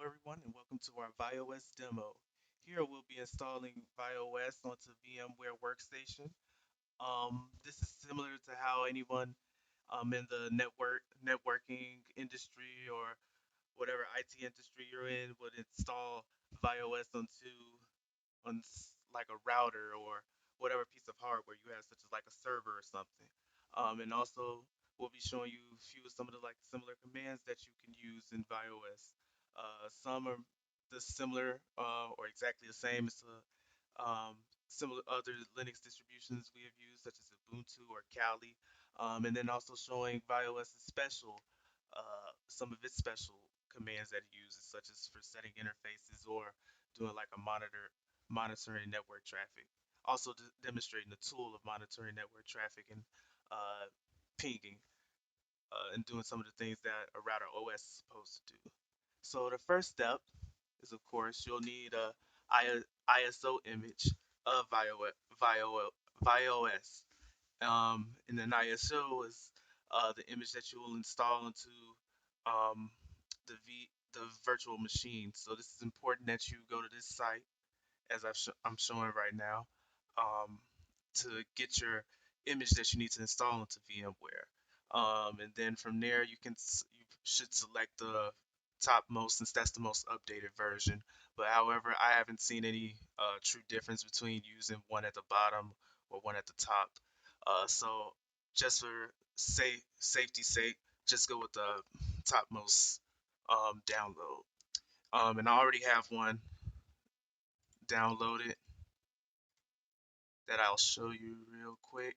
everyone, and welcome to our VyOS demo. Here we'll be installing VyOS onto VMware Workstation. This is similar to how anyone in the networking industry or whatever IT industry you're in would install VyOS like a router or whatever piece of hardware you have, such as like a server or something. And also, we'll be showing you a few of some of the like similar commands that you can use in VyOS. Some are the similar or exactly the same as similar other Linux distributions we have used, such as Ubuntu or Kali, and then also showing VyOS's some of its special commands that it uses, such as for setting interfaces or doing like a monitoring network traffic. Also demonstrating the tool of monitoring network traffic and uh, pinging and doing some of the things that a router OS is supposed to do. So the first step is, of course, you'll need a ISO image of VyOS. And an ISO is the image that you will install into um, the virtual machine. So this is important that you go to this site as I'm showing right now, to get your image that you need to install into VMware. And then from there, you should select the topmost since that's the most updated version. But however, I haven't seen any true difference between using one at the bottom or one at the top. So just for safety's sake, just go with the topmost download. And I already have one downloaded that I'll show you real quick.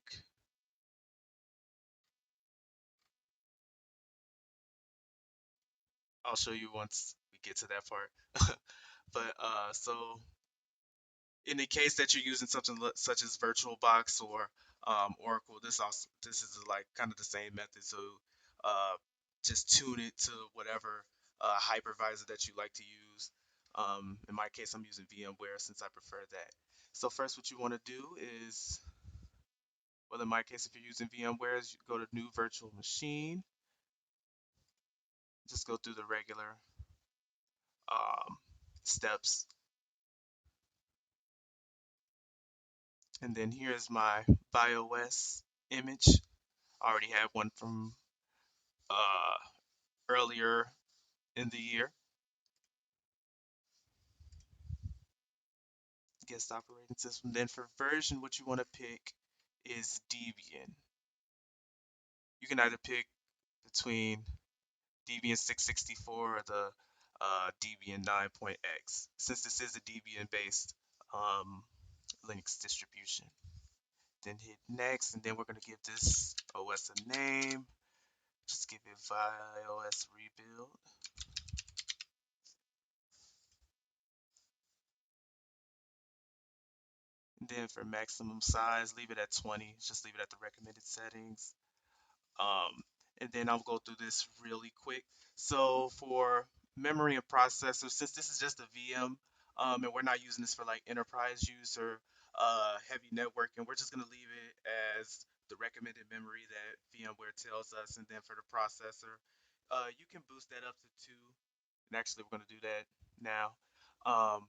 I'll show you once we get to that part. But so in the case that you're using something such as VirtualBox or Oracle, this is like kind of the same method. So uh, just tune it to whatever hypervisor that you like to use. In my case, I'm using VMware since I prefer that. So first, what you want to do is, well, in my case, if you're using VMware, is you go to New Virtual Machine. Just go through the regular um, steps. And then here's my VyOS image. I already have one from uh, earlier in the year. Guest operating system. Then for version, what you want to pick is Debian. You can either pick between Debian 664 or the Debian 9.x, since this is a Debian based um, Linux distribution. Then hit next, and then we're going to give this OS a name. Just give it VyOS Rebuild. And then for maximum size, leave it at 20. Just leave it at the recommended settings. Um, and then I'll go through this really quick. So for memory and processor, since this is just a VM, and we're not using this for like enterprise use or heavy networking, we're just gonna leave it as the recommended memory that VMware tells us. And then for the processor, you can boost that up to 2. And actually, we're gonna do that now. Um,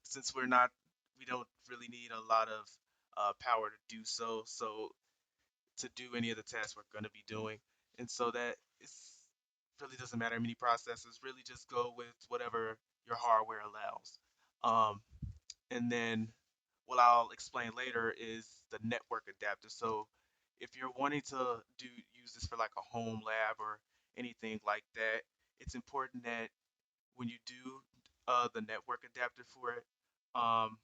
since we don't really need a lot of power to do so. So to do any of the tasks we're going to be doing. And so that it's really doesn't matter how many processors, really just go with whatever your hardware allows. Um, and then what I'll explain later is the network adapter. So if you're wanting to use this for like a home lab or anything like that, it's important that when you do the network adapter for it, um,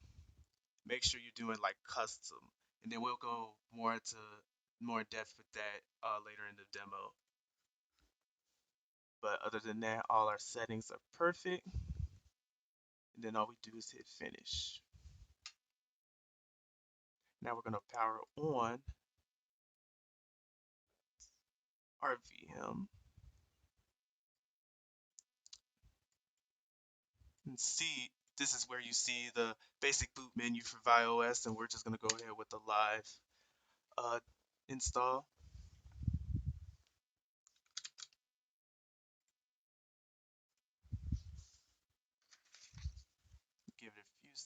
make sure you're doing like custom, and then we'll go more in depth with that later in the demo. But other than that, all our settings are perfect, and then all we do is hit finish. Now we're gonna power on our VM and see. This is where you see the basic boot menu for VyOS, and we're just gonna go ahead with the live uh, install.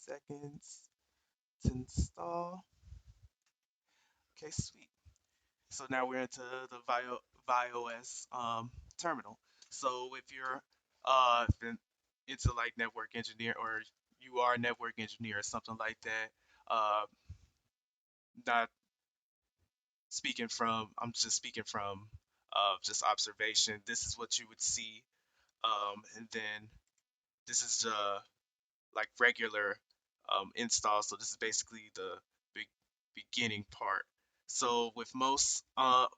seconds to install. Okay, sweet. So now we're into the VyOS terminal. So if you're into like network engineer or you are a network engineer or something like that, not speaking from, I'm just speaking from just observation. This is what you would see, and then this is like regular install. So this is basically the big beginning part. So with most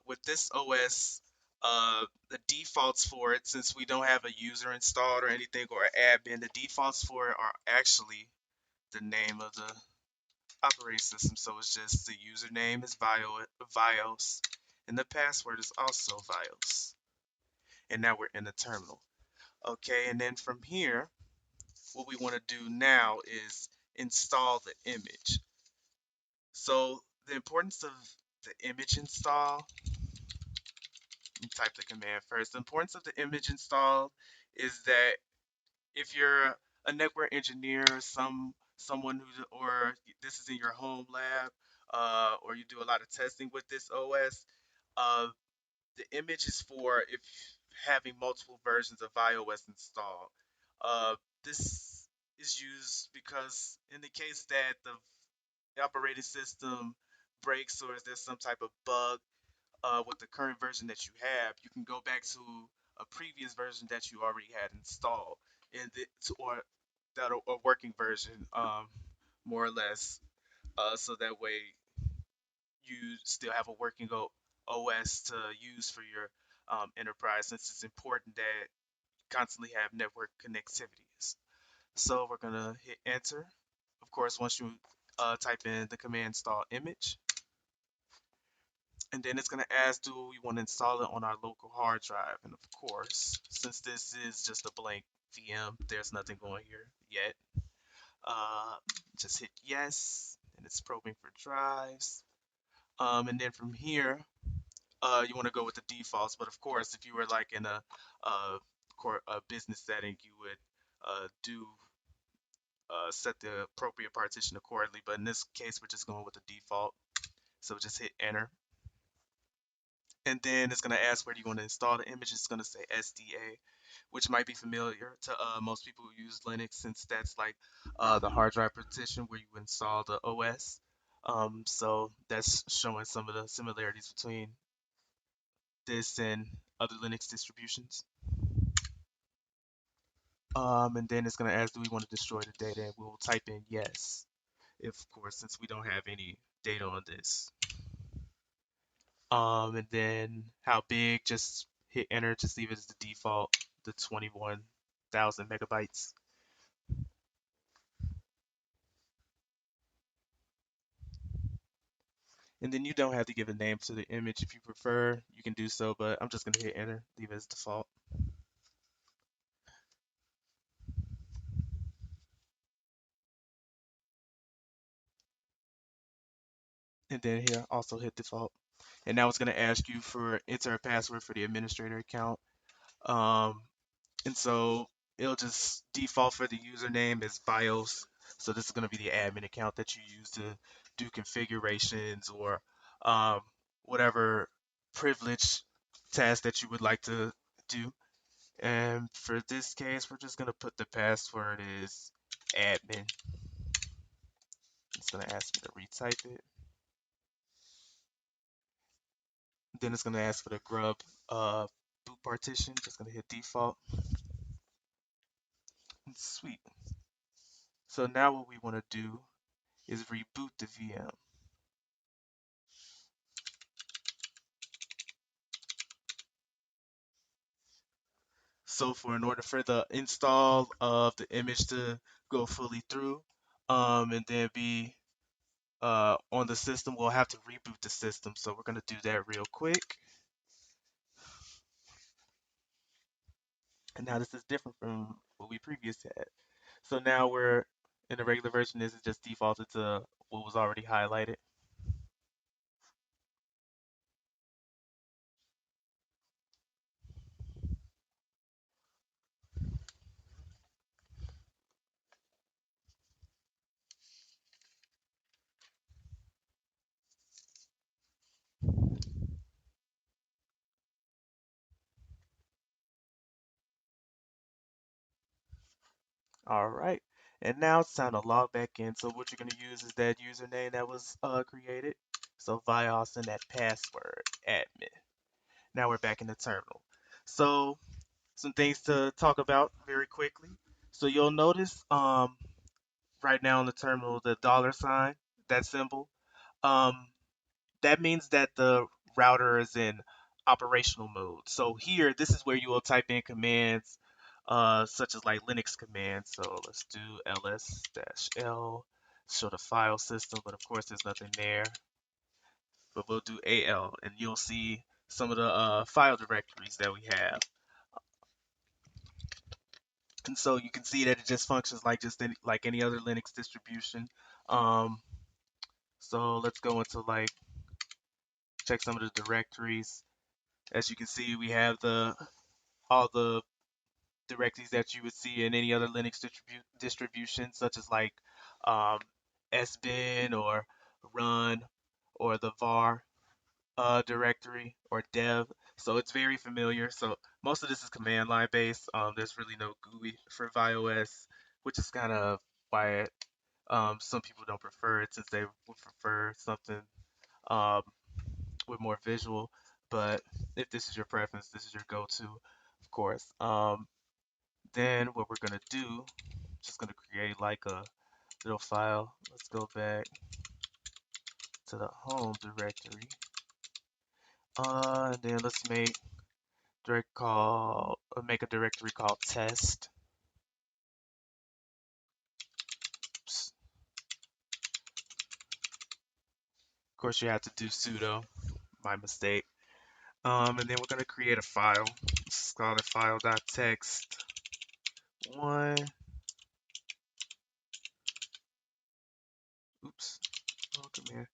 with this OS, the defaults for it, since we don't have a user installed or anything or an admin, the defaults for it are actually the name of the operating system. So it's just the username is VyOS, and the password is also VyOS. And now we're in the terminal. Okay, and then from here, what we want to do now is install the image. So the importance of the image install, let me type the command first. The importance of the image install is that if you're a network engineer, someone who or this is in your home lab, or you do a lot of testing with this OS, uh, the image is for if having multiple versions of iOS installed. Uh, this is used because in the case that the operating system breaks or is there some type of bug with the current version that you have, you can go back to a previous version that you already had installed, and or that a working version, more or less, so that way you still have a working OS to use for your enterprise, since it's important that you constantly have network connectivities. So we're gonna hit enter. Of course, once you type in the command install image, and then it's gonna ask, do we want to install it on our local hard drive? And of course, since this is just a blank VM, there's nothing going here yet. Uh, just hit yes, and it's probing for drives. And then from here, you want to go with the defaults. But of course, if you were like in a business setting, you would do set the appropriate partition accordingly. But in this case, we're just going with the default. So just hit enter. And then it's going to ask where do you want to install the image. It's going to say SDA, which might be familiar to most people who use Linux, since that's like the hard drive partition where you install the OS. So that's showing some of the similarities between this and other Linux distributions. And then it's going to ask, do we want to destroy the data? And we'll type in yes, if, of course, since we don't have any data on this. And then how big, just hit enter, just leave it as the default, the 21,000 megabytes. And then you don't have to give a name to the image. If you prefer, you can do so, but I'm just going to hit enter, leave it as default. And then here, also hit default. And now it's going to ask you for enter a password for the administrator account. Um, And so it'll just default for the username as BIOS. So this is going to be the admin account that you use to do configurations or um, whatever privilege task that you would like to do. And for this case, we're just going to put the password as admin. It's going to ask me to retype it. Then it's going to ask for the grub boot partition. Just going to hit default. And sweet. So now what we want to do is reboot the VM. So for in order for the install of the image to go fully through, and then be on the system, we'll have to reboot the system. So we're gonna do that real quick. And now this is different from what we previously had. So now we're in the regular version. This is just defaulted to what was already highlighted. All right. And now it's time to log back in. So what you're going to use is that username that was created. So VyOS and that password, admin. Now we're back in the terminal. So some things to talk about very quickly. So you'll notice right now in the terminal the dollar sign, that symbol. Um, that means that the router is in operational mode. So here, this is where you will type in commands such as like Linux commands. So let's do ls-l, show the file system, but of course there's nothing there. But we'll do al, and you'll see some of the file directories that we have. And so you can see that it just functions like like any other Linux distribution. Um, so let's go into like check some of the directories. As you can see, we have the all the directories that you would see in any other Linux distribution, such as like um, sbin or run or the var directory or dev. So it's very familiar. So most of this is command line based. There's really no GUI for VyOS, which is kind of why some people don't prefer it since they would prefer something um, with more visual. But if this is your preference, this is your go-to, of course. Then what we're gonna do, just gonna create like a little file. Let's go back to the home directory. And then let's make a directory called test. Oops. Of course, you have to do sudo. My mistake. And then we're gonna create a file. Let's call it file.txt one. Oops. Oh, come here.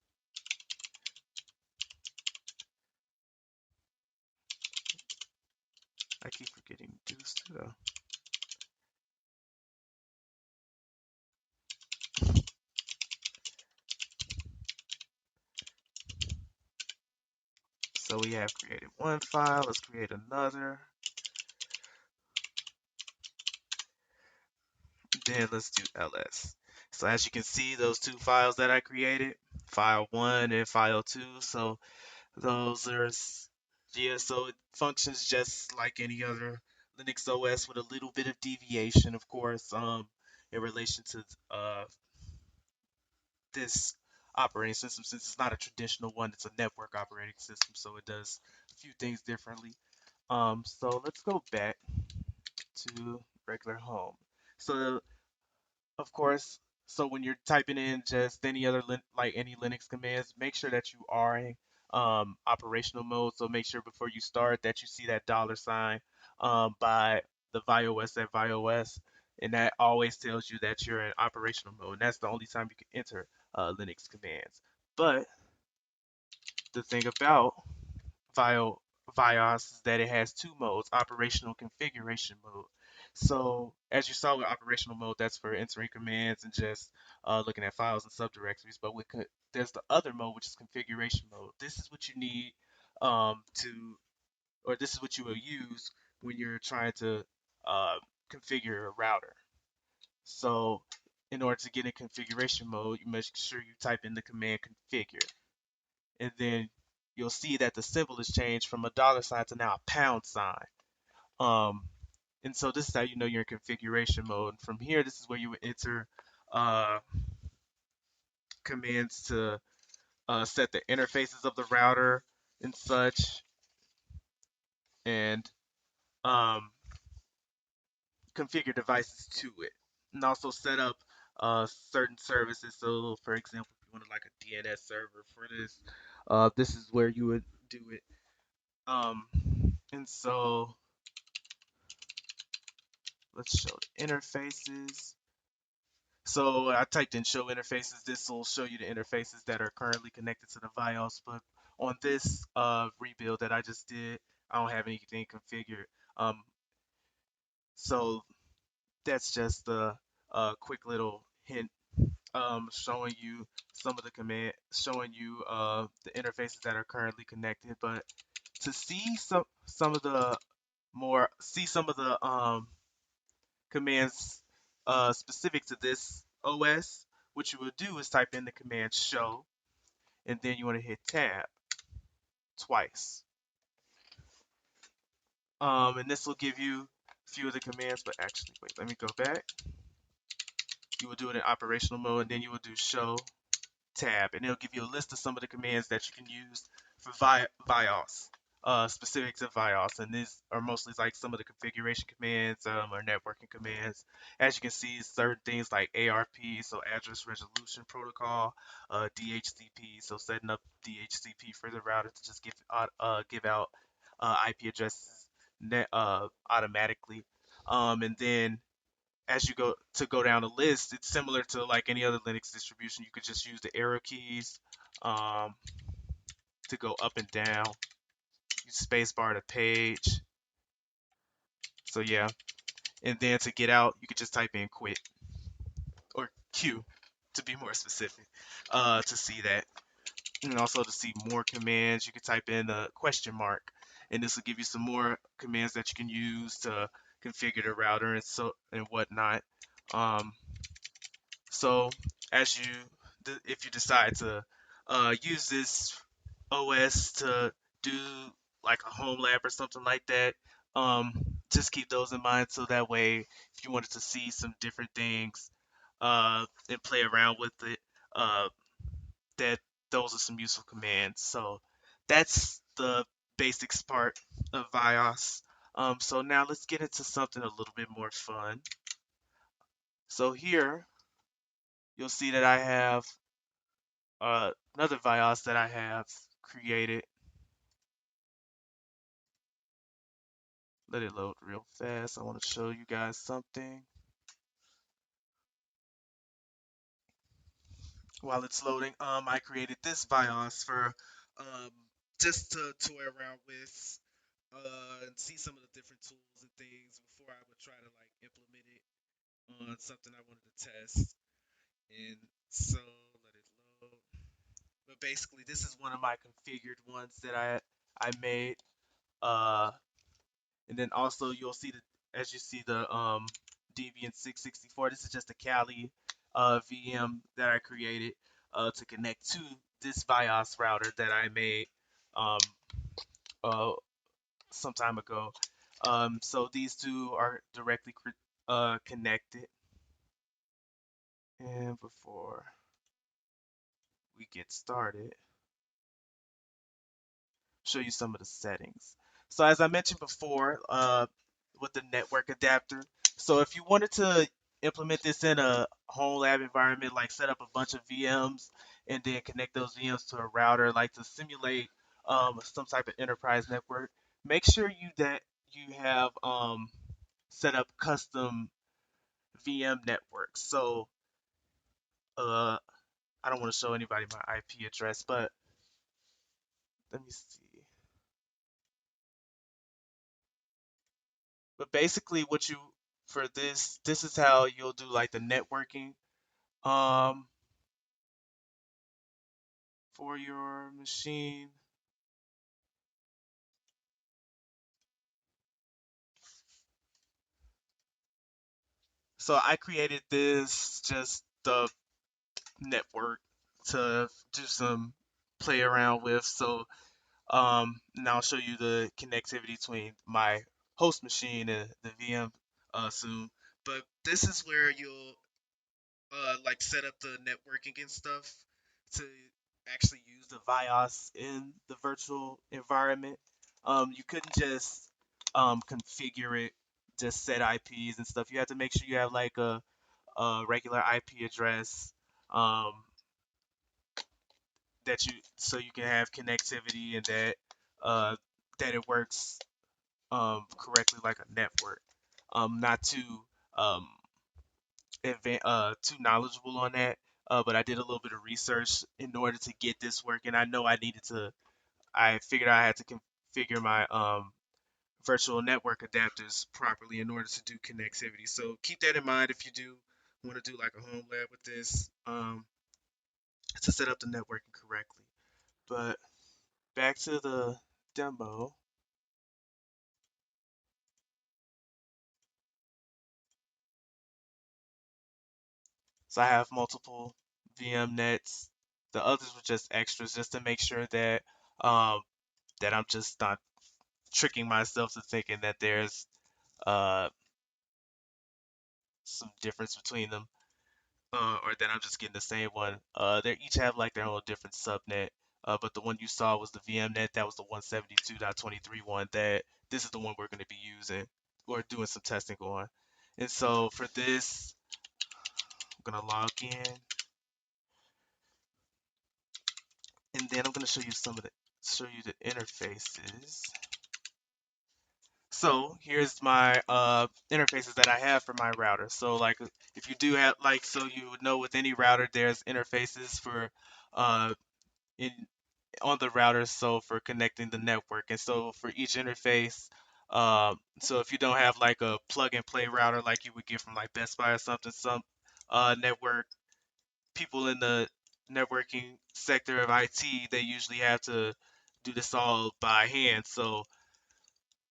I keep forgetting to do sudo. So we have created one file. Let's create another. Then let's do ls. So as you can see, those two files that I created, file one and file two. So those are, yeah, so it functions just like any other Linux OS with a little bit of deviation, of course, in relation to this operating system, since it's not a traditional one, it's a network operating system, so it does a few things differently. So let's go back to regular home. So of course, so when you're typing in just any other like any Linux commands, make sure that you are in operational mode. So make sure before you start that you see that dollar sign by the VyOS at VyOS, and that always tells you that you're in operational mode. And that's the only time you can enter Linux commands. But the thing about Vio VyOS is that it has two modes, operational configuration mode. So as you saw with operational mode, that's for entering commands and just looking at files and subdirectories. But there's the other mode, which is configuration mode. This is what you need or this is what you will use when you're trying to uh, configure a router. So in order to get in configuration mode, you make sure you type in the command configure, and then you'll see that the symbol has changed from a dollar sign to now a pound sign. Um, and so this is how you know you're in configuration mode. And from here, this is where you would enter uh, commands to set the interfaces of the router and such, and um, configure devices to it, and also set up certain services. So, for example, if you wanted like a DNS server for this, this is where you would do it. Um, and so let's show the interfaces. So I typed in show interfaces. This will show you the interfaces that are currently connected to the VyOS. But on this rebuild that I just did, I don't have anything configured. So that's just a quick little hint showing you showing you the interfaces that are currently connected. But to see some of the commands specific to this OS, what you would do is type in the command show, and then you want to hit tab twice. And this will give you a few of the commands, but actually, wait, let me go back. You will do it in operational mode, and then you will do show tab, and it'll give you a list of some of the commands that you can use for VyOS, specific to VyOS, and these are mostly like some of the configuration commands or networking commands. As you can see, certain things like ARP, so address resolution protocol, DHCP, so setting up DHCP for the router to just give out IP addresses automatically, and then as you go down the list, it's similar to like any other Linux distribution. You could just use the arrow keys um, to go up and down. Use spacebar to page. So yeah, and then to get out, you could just type in quit or Q to be more specific to see that. And also to see more commands, you could type in a question mark, and this will give you some more commands that you can use to configure the router and whatnot. Um, So as you, if you decide to use this OS to do like a home lab or something like that, um, just keep those in mind so that way if you wanted to see some different things and play around with it, uh, that those are some useful commands. So that's the basics part of VyOS. So now let's get into something a little bit more fun. So here you'll see that I have another VyOS that I have created. Let it load real fast. I want to show you guys something. While it's loading, I created this VyOS for um, just to toy around with and see some of the different tools and things before I would try to like implement it on something I wanted to test. And so let it load. But basically, this is one of my configured ones that I made. Uh, And then also you'll see as you see the Debian 664, this is just a Kali VM that I created to connect to this VyOS router that I made um, uh, some time ago. So these two are directly connected. And before we get started, show you some of the settings. So as I mentioned before, with the network adapter, so if you wanted to implement this in a home lab environment, like set up a bunch of VMs and then connect those VMs to a router, like to simulate some type of enterprise network, make sure you have set up custom VM networks. So I don't want to show anybody my IP address, but let me see. But basically what you for this is how you'll do like the networking um for your machine. So I created this just the network to do some play around with. So now I'll show you the connectivity between my host machine and the VM soon. But this is where you'll like set up the networking and stuff to actually use the VyOS in the virtual environment. You couldn't just configure it, just set IPs and stuff. You have to make sure you have like a regular IP address um, that you so you can have connectivity and that it works correctly like a network. Not too um, too knowledgeable on that, but I did a little bit of research in order to get this working. I know I needed to. I figured I had to configure my virtual network adapters properly in order to do connectivity. So keep that in mind if you do want to do like a home lab with this to set up the networking correctly. But back to the demo. So I have multiple VM nets. The others were just extras, just to make sure um, that I'm just not tricking myself to thinking that there's uh, some difference between them, or that I'm just getting the same one. They each have like their own different subnet. But the one you saw was the VMnet. That was the 172.23 one. That this is the one we're going to be using or doing some testing on. And so for this, I'm going to log in, and then I'm going to show you the interfaces. So here's my interfaces that I have for my router. So like if you do have like, so you would know with any router there's interfaces for uh in on the router, so for connecting the network. And so for each interface, so if you don't have like a plug and play router like you would get from like Best Buy or something, some network people in the networking sector of IT, they usually have to do this all by hand. So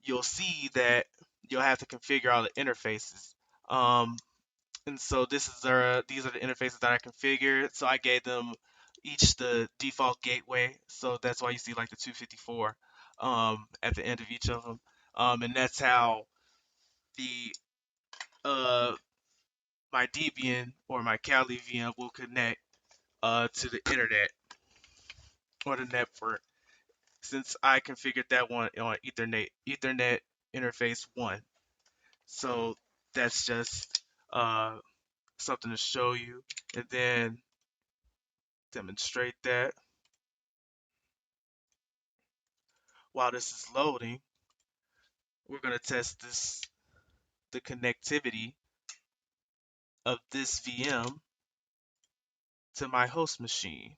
you'll see that you'll have to configure all the interfaces. Um, and so these are the interfaces that I configured. So I gave them each the default gateway. So that's why you see like the 254 at the end of each of them. And that's how the uh, my Debian or my Kali VM will connect to the internet or the network. Since I configured that one on Ethernet interface 1. So that's just something to show you, and then demonstrate that. While this is loading, we're going to test the connectivity of this VM to my host machine.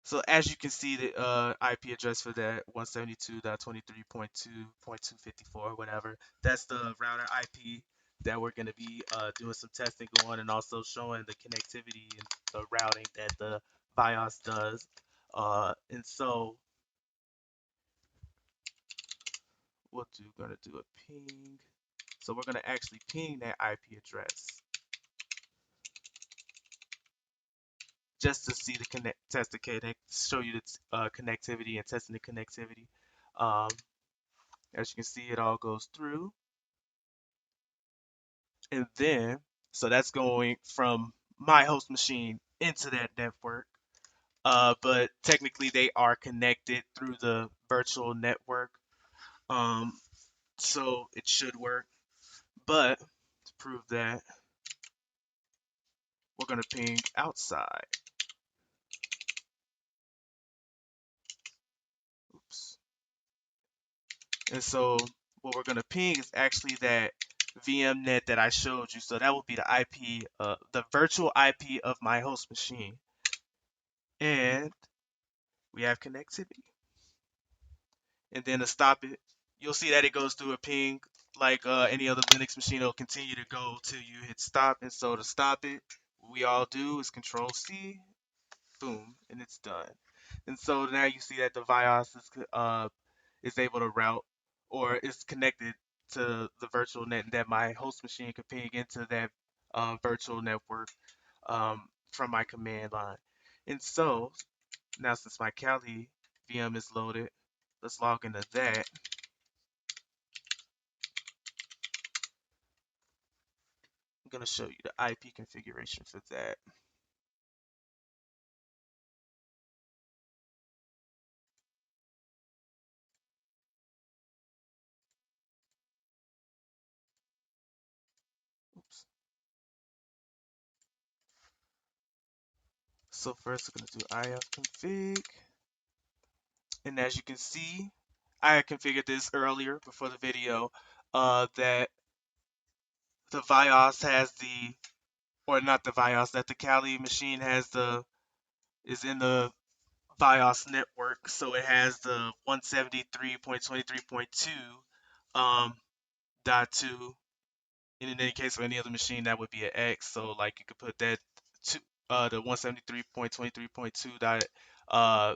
So as you can see, the IP address for that 172.23.2.254, whatever, that's the router IP that we're going to be doing some testing on, and also showing the connectivity and the routing that the VyOS does. And so we're going to do a ping. So we're going to actually ping that IP address just to see the test the connect, show you the connectivity and testing the connectivity. Um, as you can see, it all goes through, and then so that's going from my host machine into that network. But technically, they are connected through the virtual network, um, so it should work. But to prove that, we're going to ping outside. Oops. And so what we're going to ping is actually that VMnet that I showed you. So that will be the IP, the virtual IP of my host machine. And we have connectivity. And then to stop it, you'll see that it goes through a ping like any other Linux machine. It'll continue to go till you hit stop. And so to stop it, what we all do is Control C, boom, and it's done. And so now you see that the VyOS is able to route or is connected to the virtual net that my host machine can ping into that virtual network from my command line. And so now since my Kali VM is loaded, let's log into that. I'm going to show you the IP configuration for that. Oops. So first we're going to do ifconfig. And as you can see, I configured this earlier before the video, that the VyOS has the, or not the VyOS, that the Kali machine is in the VyOS network. So it has the 173.23.2 dot two. And in any case of any other machine, that would be an X. So like you could put that to the 173.23.2 dot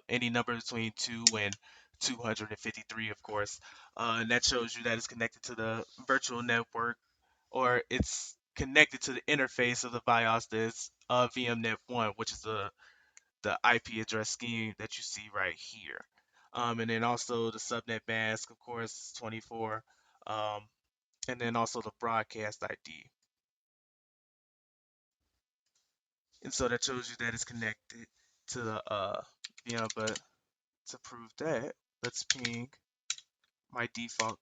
any number between 2 and 253, of course, and that shows you that it's connected to the virtual network, or it's connected to the interface of the BIOS that's VMnet1, which is the IP address scheme that you see right here. And then also the subnet mask, of course, 24, um, and then also the broadcast ID. And so that shows you that it's connected to the but to prove that, let's ping my default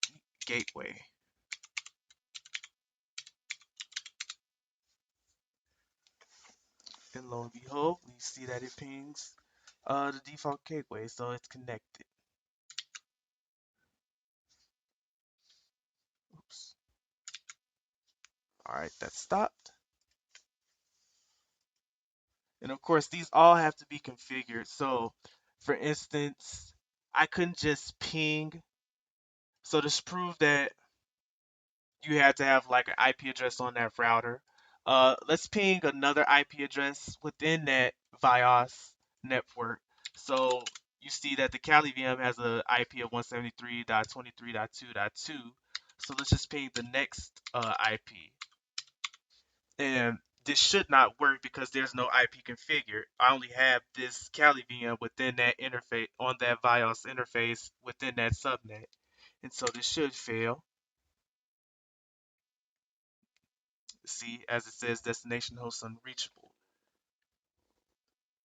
gateway. And lo and behold, we see that it pings the default gateway, so it's connected. Oops. All right, that stopped. And of course, these all have to be configured. So, for instance, I couldn't just ping. So to prove that you had to have like an IP address on that router, let's ping another IP address within that VyOS network. So you see that the Kali VM has a IP of 173.23.2.2. So let's just ping the next IP. And this should not work because there's no IP configured. I only have this Kali VM within that interface, on that VyOS interface within that subnet. And so this should fail. See, as it says, destination host unreachable.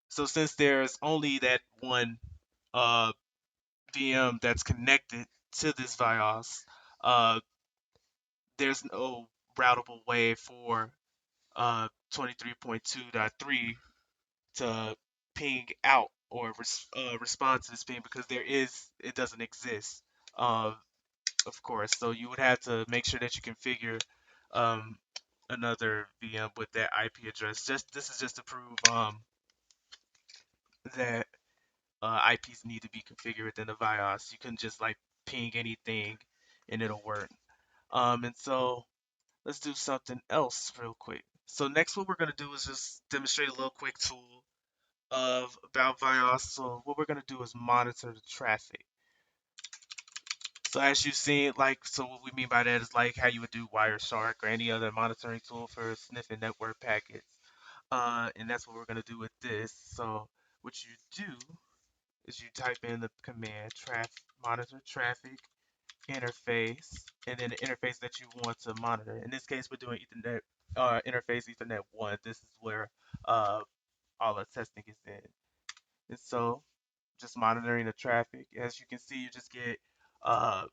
So since there's only that one uh, VM that's connected to this VyOS, there's no routable way for 23.2.3 to ping out or respond to this ping, because it doesn't exist, uh, of course. So you would have to make sure that you configure um, another VM with that IP address. This is just to prove that IPs need to be configured within the BIOS. You couldn't just like ping anything and it'll work. And so let's do something else real quick. So next, what we're gonna do is just demonstrate a little quick tool of about VyOS. So what we're gonna do is monitor the traffic. So as you've seen, so what we mean by that is like how you would do Wireshark or any other monitoring tool for sniffing network packets. And that's what we're gonna do with this. So what you do is you type in the command monitor traffic interface, and then the interface that you want to monitor. In this case, we're doing Ethernet interface Ethernet 1. This is where uh, all the testing is in. And so just monitoring the traffic. As you can see, you uh,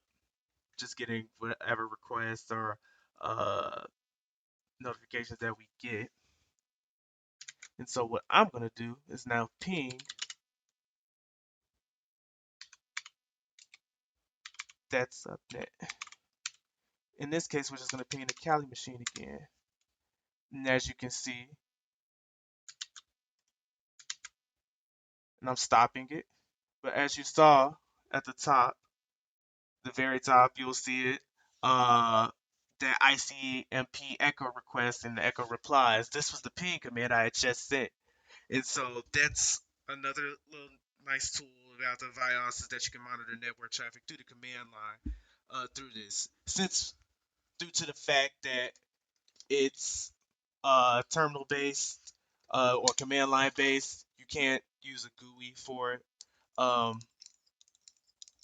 just getting whatever requests or uh, notifications that we get. And so what I'm gonna do is now ping that subnet. In this case, we're just gonna ping the Kali machine again. And as you can see, and I'm stopping it. But as you saw at the top, the very top, you'll see it. That ICMP echo request and the echo replies. This was the ping command I had just sent. And so that's another little nice tool about the VyOS, is that you can monitor network traffic through the command line through this. Since due to the fact that it's terminal based or command line based, you can't use a GUI for it. Um,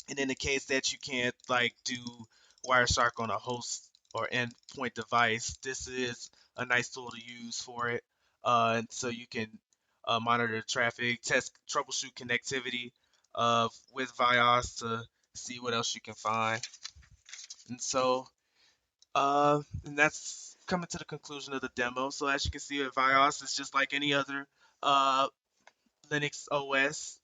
and in the case that you can't like do Wireshark on a host or endpoint device, this is a nice tool to use for it. And so you can monitor the traffic, test, troubleshoot connectivity with VyOS to see what else you can find. And so, and that's coming to the conclusion of the demo. So as you can see, VyOS is just like any other uh, Linux OS.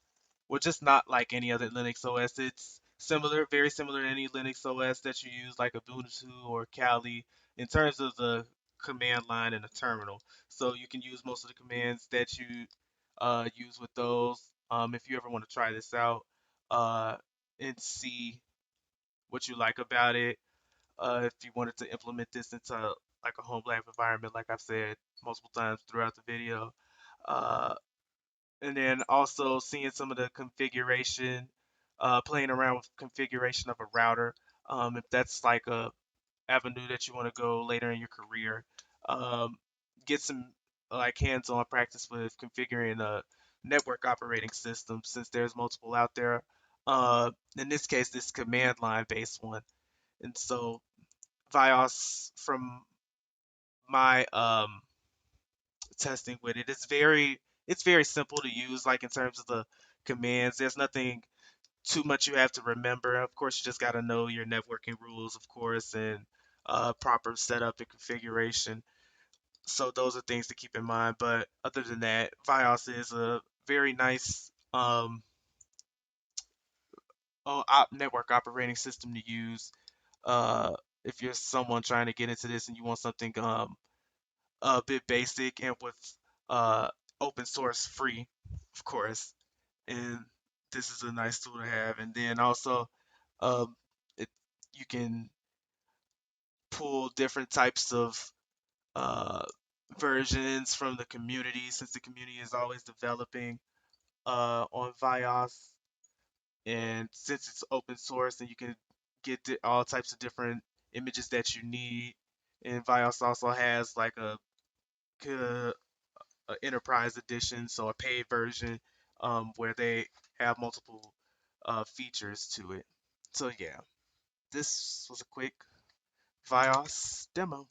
Well, just not like any other Linux OS. It's similar, very similar to any Linux OS that you use, like Ubuntu or Kali, in terms of the command line and the terminal. So you can use most of the commands that you use with those. If you ever want to try this out uh, and see what you like about it, if you wanted to implement this into like a home lab environment, like I've said multiple times throughout the video. Uh, and then also seeing some of the configuration playing around with configuration of a router. If that's like a avenue that you want to go later in your career. Um, get some like hands-on practice with configuring a network operating system since there's multiple out there. In this case, this command line based one. And so VyOS, from my testing with it, it's very simple to use. Like in terms of the commands, there's nothing too much you have to remember. Of course, you just got to know your networking rules, of course, and proper setup and configuration. So those are things to keep in mind. But other than that, VyOS is a very nice network operating system to use. Uh, if you're someone trying to get into this and you want something a bit basic and with uh, open source free, of course, and this is a nice tool to have. And then also, um, it, you can pull different types of uh, versions from the community since the community is always developing on VyOS. And since it's open source and you can get all types of different images that you need. And VyOS also has like a enterprise edition, so a paid version where they have multiple features to it. So yeah, this was a quick VyOS demo.